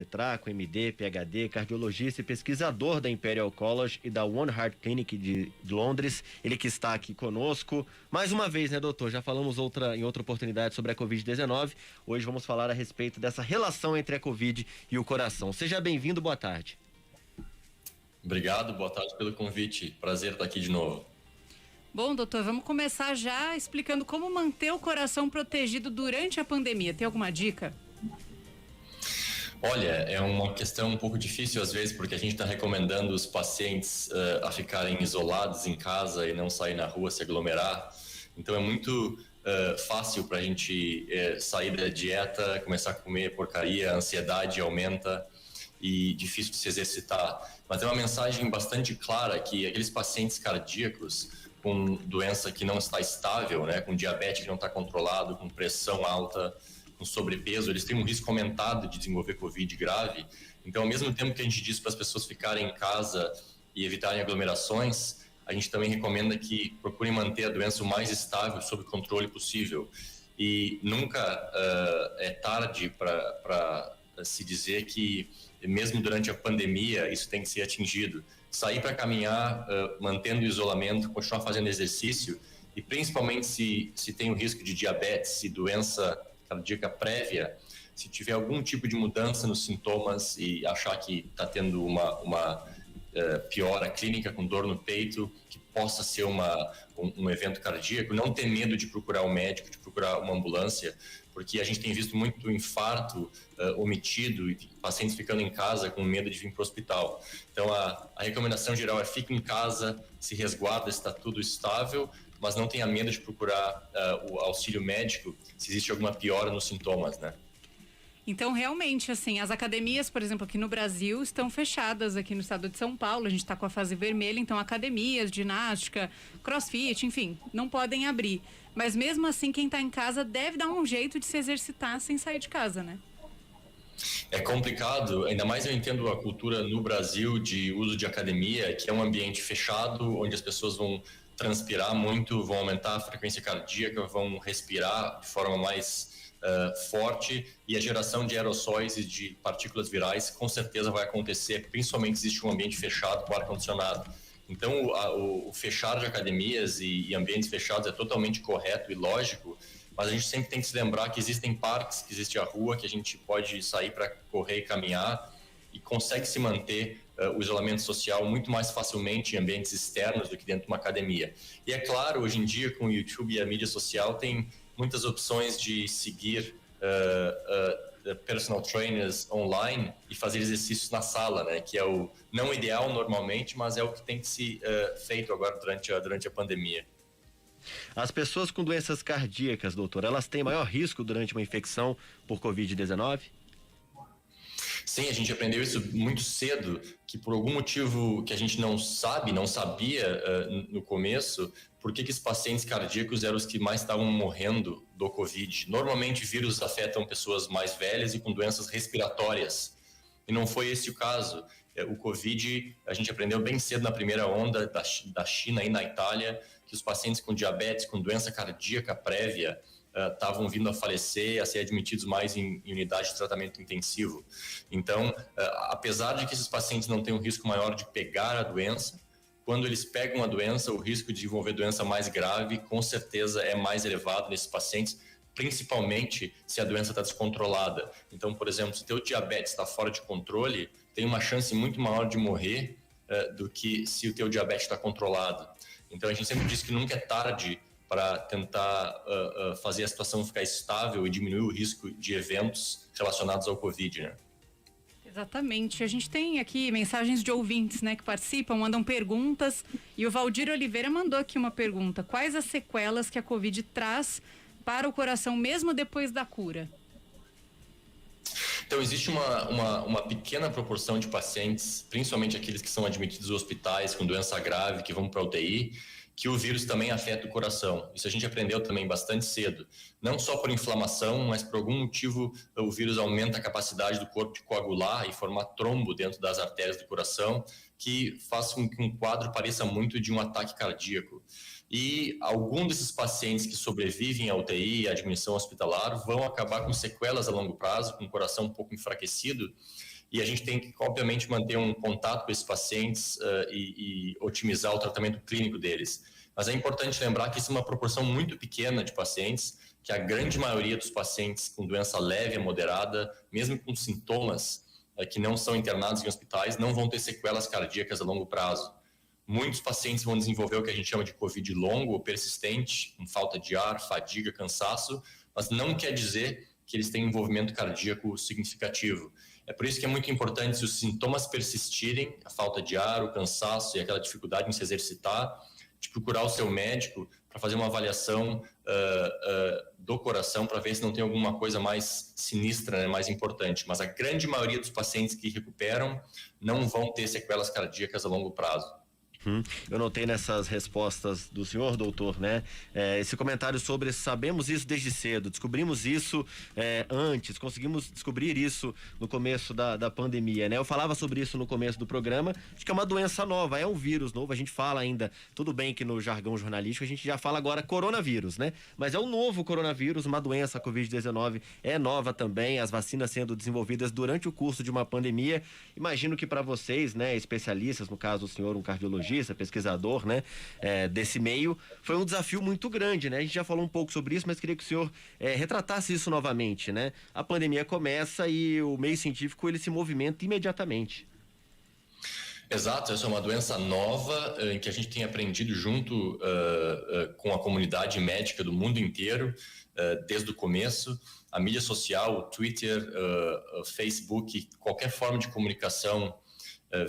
Petraco, MD, PhD, cardiologista e pesquisador da Imperial College e da One Heart Clinic de Londres. Ele que está aqui conosco. Mais uma vez, né, doutor? Já falamos em outra oportunidade sobre a Covid-19. Hoje vamos falar a respeito dessa relação entre a Covid e o coração. Seja bem-vindo, boa tarde. Obrigado, boa tarde pelo convite. Prazer estar aqui de novo. Bom, doutor, vamos começar já explicando como manter o coração protegido durante a pandemia. Tem alguma dica? Olha, é uma questão um pouco difícil às vezes, porque a gente está recomendando os pacientes a ficarem isolados em casa e não sair na rua, se aglomerar. Então é muito fácil para a gente sair da dieta, começar a comer porcaria, a ansiedade aumenta e difícil de se exercitar. Mas é uma mensagem bastante clara que aqueles pacientes cardíacos com doença que não está estável, né, com diabetes que não está controlado, com pressão alta, com sobrepeso, eles têm um risco aumentado de desenvolver Covid grave. Então, ao mesmo tempo que a gente diz para as pessoas ficarem em casa e evitarem aglomerações, a gente também recomenda que procurem manter a doença o mais estável, sob controle possível. E nunca é tarde para se dizer que, mesmo durante a pandemia, isso tem que ser atingido. Sair para caminhar, mantendo o isolamento, continuar fazendo exercício, e principalmente se tem o risco de diabetes e doença cardíaca prévia, se tiver algum tipo de mudança nos sintomas e achar que está tendo uma piora clínica com dor no peito, que possa ser um evento cardíaco, não ter medo de procurar um médico, de procurar uma ambulância, porque a gente tem visto muito infarto omitido e pacientes ficando em casa com medo de vir para o hospital. Então a recomendação geral é fique em casa, se resguarda, está tudo estável, mas não tenha medo de procurar o auxílio médico se existe alguma piora nos sintomas, né? Então, realmente, assim, as academias, por exemplo, aqui no Brasil, estão fechadas aqui no estado de São Paulo. A gente está com a fase vermelha, então academias, ginástica, crossfit, enfim, não podem abrir. Mas mesmo assim, quem está em casa deve dar um jeito de se exercitar sem sair de casa, né? É complicado, ainda mais eu entendo a cultura no Brasil de uso de academia, que é um ambiente fechado, onde as pessoas vão transpirar muito, vão aumentar a frequência cardíaca, vão respirar de forma mais forte, e a geração de aerossóis e de partículas virais com certeza vai acontecer, principalmente se existe um ambiente fechado com ar-condicionado. Então o fechar de academias e ambientes fechados é totalmente correto e lógico, mas a gente sempre tem que se lembrar que existem parques, que existe a rua, que a gente pode sair para correr e caminhar e consegue se manter o isolamento social muito mais facilmente em ambientes externos do que dentro de uma academia. E é claro, hoje em dia com o YouTube e a mídia social tem muitas opções de seguir personal trainers online e fazer exercícios na sala, né? Que é o não ideal normalmente, mas é o que tem que ser feito agora durante a pandemia. As pessoas com doenças cardíacas, doutor, elas têm maior risco durante uma infecção por Covid-19? Sim, a gente aprendeu isso muito cedo, que por algum motivo que a gente não sabia no começo, por que os pacientes cardíacos eram os que mais estavam morrendo do Covid. Normalmente vírus afetam pessoas mais velhas e com doenças respiratórias, e não foi esse o caso. O Covid, a gente aprendeu bem cedo na primeira onda da China e na Itália, que os pacientes com diabetes, com doença cardíaca prévia, estavam vindo a falecer, a ser admitidos mais em unidade de tratamento intensivo. Então, apesar de que esses pacientes não têm um risco maior de pegar a doença, quando eles pegam a doença, o risco de desenvolver doença mais grave, com certeza, é mais elevado nesses pacientes, principalmente se a doença está descontrolada. Então, por exemplo, se o teu diabetes está fora de controle, tem uma chance muito maior de morrer do que se o teu diabetes está controlado. Então, a gente sempre diz que nunca é tarde para tentar fazer a situação ficar estável e diminuir o risco de eventos relacionados ao Covid, né? Exatamente. A gente tem aqui mensagens de ouvintes, né, que participam, mandam perguntas, e o Valdir Oliveira mandou aqui uma pergunta: quais as sequelas que a Covid traz para o coração mesmo depois da cura? Então, existe uma pequena proporção de pacientes, principalmente aqueles que são admitidos em hospitais com doença grave, que vão para a UTI, que o vírus também afeta o coração. Isso a gente aprendeu também bastante cedo. Não só por inflamação, mas por algum motivo o vírus aumenta a capacidade do corpo de coagular e formar trombo dentro das artérias do coração, que faz com que um quadro pareça muito de um ataque cardíaco. E alguns desses pacientes que sobrevivem à UTI e à admissão hospitalar vão acabar com sequelas a longo prazo, com o coração um pouco enfraquecido, e a gente tem que, obviamente, manter um contato com esses pacientes e otimizar o tratamento clínico deles. Mas é importante lembrar que isso é uma proporção muito pequena de pacientes, que a grande maioria dos pacientes com doença leve a moderada, mesmo com sintomas que não são internados em hospitais, não vão ter sequelas cardíacas a longo prazo. Muitos pacientes vão desenvolver o que a gente chama de COVID longo ou persistente, com falta de ar, fadiga, cansaço, mas não quer dizer que eles têm envolvimento cardíaco significativo. É por isso que é muito importante, se os sintomas persistirem, a falta de ar, o cansaço e aquela dificuldade em se exercitar, de procurar o seu médico para fazer uma avaliação do coração, para ver se não tem alguma coisa mais sinistra, né, mais importante. Mas a grande maioria dos pacientes que recuperam não vão ter sequelas cardíacas a longo prazo. Eu notei nessas respostas do senhor, doutor, né? Esse comentário sobre sabemos isso desde cedo, descobrimos isso antes, conseguimos descobrir isso no começo da pandemia, né? Eu falava sobre isso no começo do programa, acho que é uma doença nova, é um vírus novo, a gente fala ainda, tudo bem que no jargão jornalístico a gente já fala agora coronavírus, né? Mas é um novo coronavírus, uma doença, a Covid-19 é nova também, as vacinas sendo desenvolvidas durante o curso de uma pandemia. Imagino que para vocês, né, especialistas, no caso o senhor, um cardiologista, pesquisador, né, desse meio, foi um desafio muito grande, né? A gente já falou um pouco sobre isso, mas queria que o senhor retratasse isso novamente, né? A pandemia começa e o meio científico ele se movimenta imediatamente. Exato, essa é uma doença nova em que a gente tem aprendido junto com a comunidade médica do mundo inteiro desde o começo. A mídia social, o Twitter, o Facebook, qualquer forma de comunicação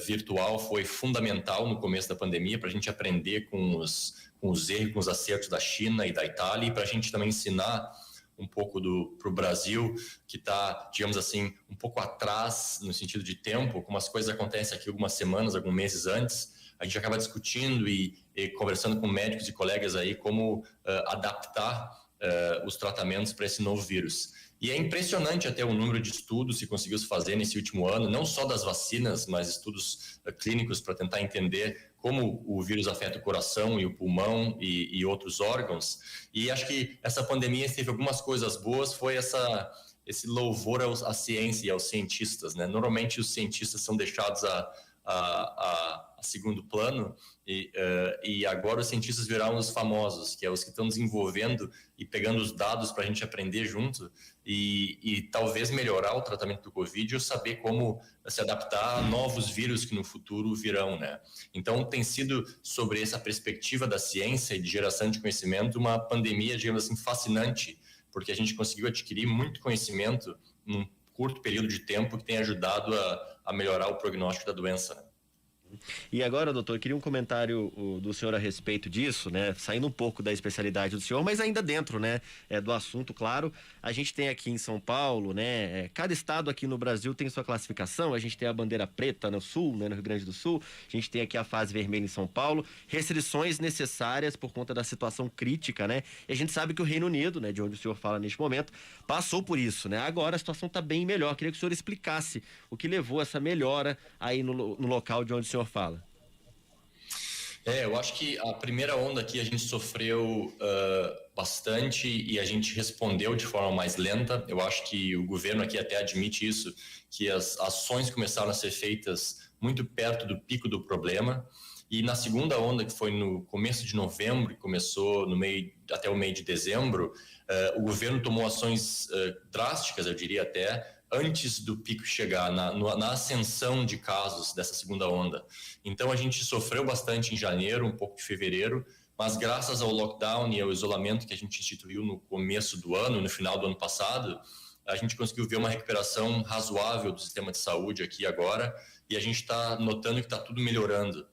virtual foi fundamental no começo da pandemia para a gente aprender com os erros, com os acertos da China e da Itália, e para a gente também ensinar um pouco para o Brasil, que está, digamos assim, um pouco atrás no sentido de tempo, como as coisas acontecem aqui algumas semanas, alguns meses antes. A gente acaba discutindo e conversando com médicos e colegas aí como adaptar os tratamentos para esse novo vírus. E é impressionante até o número de estudos que conseguiu se fazer nesse último ano, não só das vacinas, mas estudos clínicos para tentar entender como o vírus afeta o coração e o pulmão e outros órgãos. E acho que essa pandemia teve algumas coisas boas, foi esse louvor à ciência e aos cientistas, né? Normalmente os cientistas são deixados a segundo plano e agora os cientistas viraram os famosos, que é os que estão desenvolvendo e pegando os dados para a gente aprender junto e talvez melhorar o tratamento do Covid ou saber como se adaptar a novos vírus que no futuro virão, né? Então tem sido, sobre essa perspectiva da ciência e de geração de conhecimento, uma pandemia, digamos assim, fascinante, porque a gente conseguiu adquirir muito conhecimento num curto período de tempo que tem ajudado a melhorar o prognóstico da doença, né? E agora, doutor, eu queria um comentário do senhor a respeito disso, né? Saindo um pouco da especialidade do senhor, mas ainda dentro, né? Do assunto, claro. A gente tem aqui em São Paulo, né? Cada estado aqui no Brasil tem sua classificação. A gente tem a bandeira preta no sul, né? No Rio Grande do Sul. A gente tem aqui a fase vermelha em São Paulo. Restrições necessárias por conta da situação crítica, né? E a gente sabe que o Reino Unido, né? De onde o senhor fala neste momento, passou por isso, né? Agora a situação está bem melhor. Queria que o senhor explicasse o que levou essa melhora aí no local de onde o senhor fala. Eu acho que a primeira onda aqui a gente sofreu bastante e a gente respondeu de forma mais lenta. Eu acho que o governo aqui até admite isso, que as ações começaram a ser feitas muito perto do pico do problema. E na segunda onda, que foi no começo de novembro, que começou até o meio de dezembro, o governo tomou ações drásticas, eu diria até, antes do pico chegar, na ascensão de casos dessa segunda onda. Então a gente sofreu bastante em janeiro, um pouco de fevereiro, mas graças ao lockdown e ao isolamento que a gente instituiu no começo do ano, no final do ano passado, a gente conseguiu ver uma recuperação razoável do sistema de saúde aqui agora, e a gente está notando que está tudo melhorando.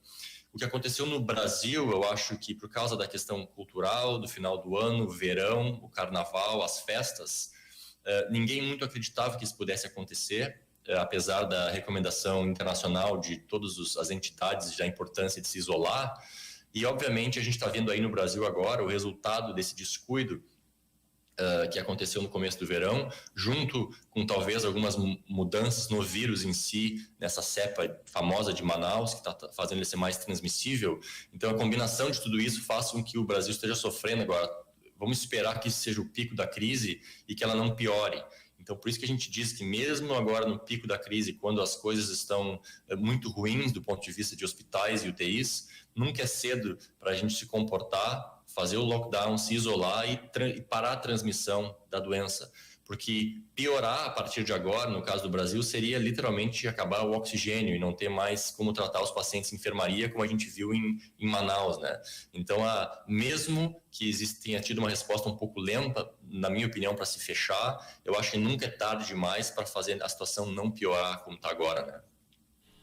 O que aconteceu no Brasil, eu acho que por causa da questão cultural, do final do ano, o verão, o carnaval, as festas, ninguém muito acreditava que isso pudesse acontecer, apesar da recomendação internacional de todas as entidades da importância de se isolar. E, obviamente, a gente está vendo aí no Brasil agora o resultado desse descuido que aconteceu no começo do verão, junto com talvez algumas mudanças no vírus em si, nessa cepa famosa de Manaus, que está fazendo ele ser mais transmissível. Então, a combinação de tudo isso faz com que o Brasil esteja sofrendo agora. Vamos esperar que isso seja o pico da crise e que ela não piore. Então, por isso que a gente diz que mesmo agora no pico da crise, quando as coisas estão muito ruins do ponto de vista de hospitais e UTIs, nunca é cedo para a gente se comportar, fazer o lockdown, se isolar e parar a transmissão da doença. Porque piorar a partir de agora, no caso do Brasil, seria literalmente acabar o oxigênio e não ter mais como tratar os pacientes em enfermaria, como a gente viu em Manaus, né? Então, mesmo que tenha tido uma resposta um pouco lenta, na minha opinião, para se fechar, eu acho que nunca é tarde demais para fazer a situação não piorar como está agora, né?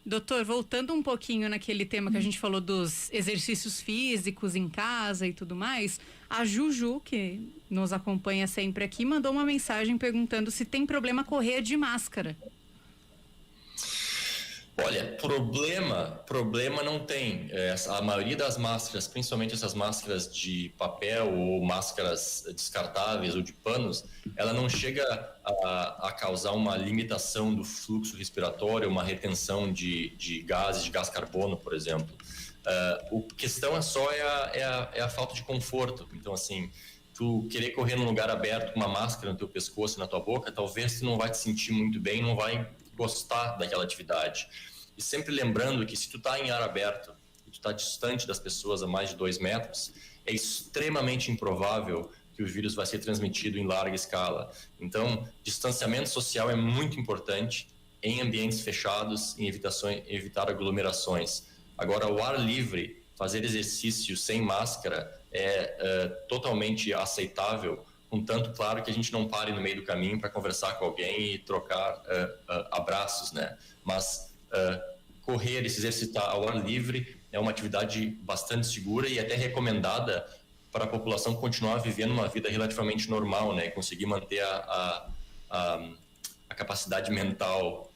Doutor, voltando um pouquinho naquele tema que a gente falou dos exercícios físicos em casa e tudo mais, a Juju, que nos acompanha sempre aqui, mandou uma mensagem perguntando se tem problema correr de máscara. Olha, problema não tem. A maioria das máscaras, principalmente essas máscaras de papel ou máscaras descartáveis ou de panos, ela não chega a causar uma limitação do fluxo respiratório, uma retenção de gases, de gás carbono, por exemplo. A questão é a falta de conforto. Então, assim, tu querer correr num lugar aberto com uma máscara no teu pescoço e na tua boca, talvez tu não vai te sentir muito bem, não vai gostar daquela atividade. E sempre lembrando que se tu tá em ar aberto e tu tá distante das pessoas a mais de 2 metros, é extremamente improvável que o vírus vai ser transmitido em larga escala. Então, distanciamento social é muito importante em ambientes fechados, em evitar aglomerações. Agora, ao ar livre, fazer exercício sem máscara é totalmente aceitável, contanto, claro, que a gente não pare no meio do caminho para conversar com alguém e trocar abraços, né? Mas correr e se exercitar ao ar livre é uma atividade bastante segura e até recomendada para a população continuar vivendo uma vida relativamente normal, né? Conseguir manter a capacidade mental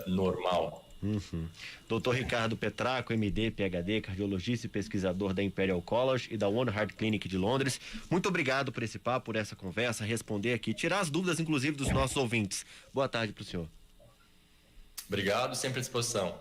normal. Uhum. Dr. Ricardo Petraco, MD, PhD, cardiologista e pesquisador da Imperial College e da One Heart Clinic de Londres. Muito obrigado por esse papo, por essa conversa, responder aqui, tirar as dúvidas, inclusive, dos nossos ouvintes. Boa tarde para o senhor. Obrigado, sempre à disposição.